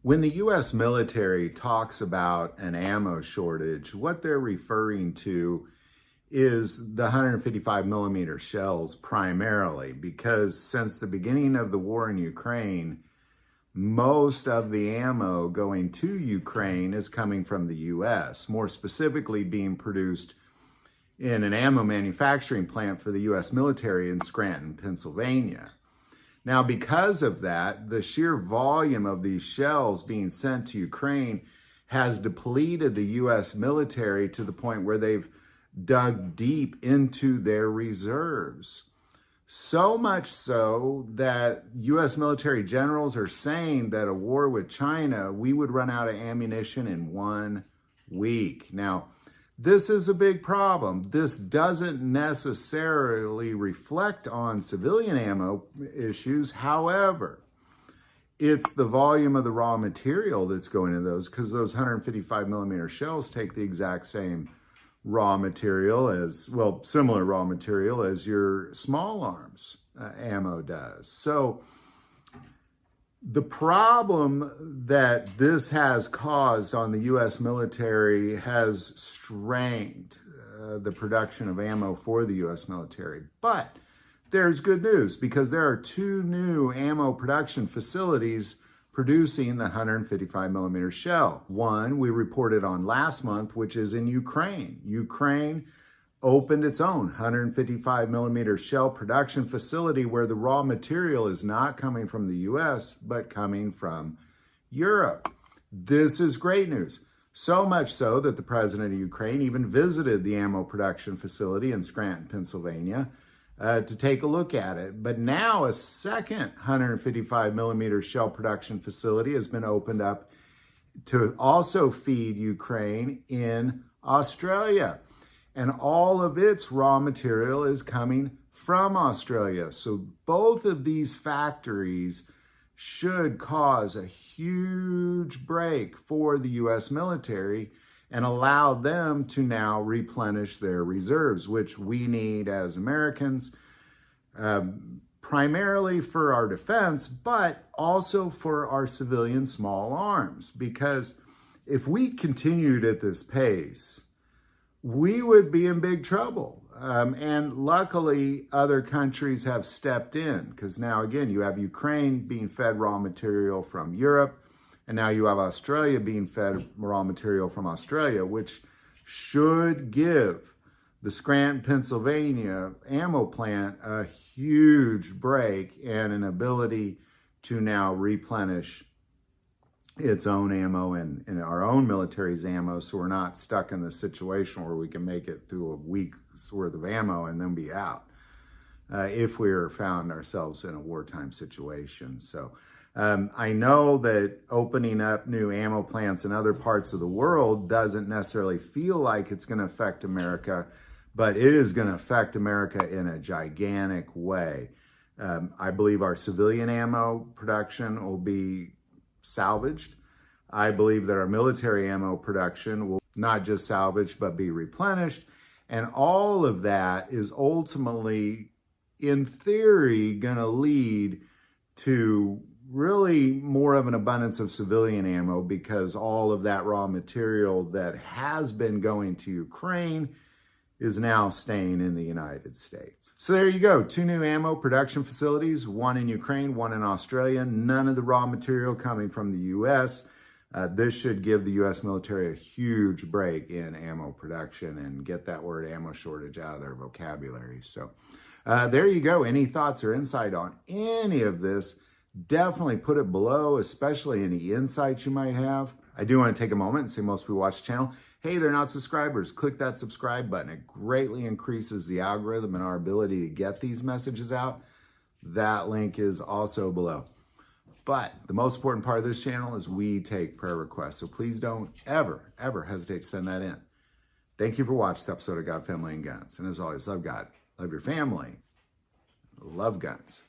When the U.S. military talks about an ammo shortage, what they're referring to is the 155 millimeter shells primarily, because since the beginning of the war in Ukraine, most of the ammo going to Ukraine is coming from the U.S., more specifically being produced in an ammo manufacturing plant for the U.S. military in Scranton, Pennsylvania. Now, because of that, the sheer volume of these shells being sent to Ukraine has depleted the U.S. military to the point where they've dug deep into their reserves. So much so that U.S. military generals are saying that a war with China, we would run out of ammunition in 1 week. Now, this is a big problem. This doesn't necessarily reflect on civilian ammo issues. However, it's the volume of the raw material that's going into those, because those 155 millimeter shells take the exact same raw material as, well, similar raw material as your small arms ammo does. So the problem that this has caused on the U.S. military has strained the production of ammo for the U.S. military. But there's good news, because there are 2 new ammo production facilities producing the 155 millimeter shell. One we reported on last month, which is in Ukraine. Ukraine opened its own 155 millimeter shell production facility where the raw material is not coming from the US, but coming from Europe. This is great news. So much so that the president of Ukraine even visited the ammo production facility in Scranton, Pennsylvania, to take a look at it. But now a second 155 millimeter shell production facility has been opened up to also feed Ukraine in Australia. And all of its raw material is coming from Australia. So both of these factories should cause a huge break for the U.S. military and allow them to now replenish their reserves, which we need as Americans, primarily for our defense, but also for our civilian small arms. Because if we continued at this pace, we would be in big trouble. And luckily, other countries have stepped in, because now, again, you have Ukraine being fed raw material from Europe, and now you have Australia being fed raw material from Australia, which should give the Scranton, Pennsylvania ammo plant a huge break and an ability to now replenish its own ammo and our own military's ammo, so we're not stuck in the situation where we can make it through a week's worth of ammo and then be out if we're found ourselves in a wartime situation. So I know that opening up new ammo plants in other parts of the world doesn't necessarily feel like it's going to affect America, but it is going to affect America in a gigantic way. I believe our civilian ammo production will be salvaged. I believe that our military ammo production will not just salvaged, but be replenished. And all of that is ultimately, in theory, going to lead to really more of an abundance of civilian ammo, because all of that raw material that has been going to Ukraine is now staying in the United States. So there you go, 2 new ammo production facilities, one in Ukraine, one in Australia, none of the raw material coming from the US. This should give the US military a huge break in ammo production and get that word ammo shortage out of their vocabulary. So there you go. Any thoughts or insight on any of this, definitely put it below, especially any insights you might have. I do want to take a moment and say most people watch the channel. Hey, they're not subscribers. Click that subscribe button. It greatly increases the algorithm and our ability to get these messages out. That link is also below. But the most important part of this channel is we take prayer requests. So please don't ever, ever hesitate to send that in. Thank you for watching this episode of God, Family, and Guns. And as always, love God, love your family, love guns.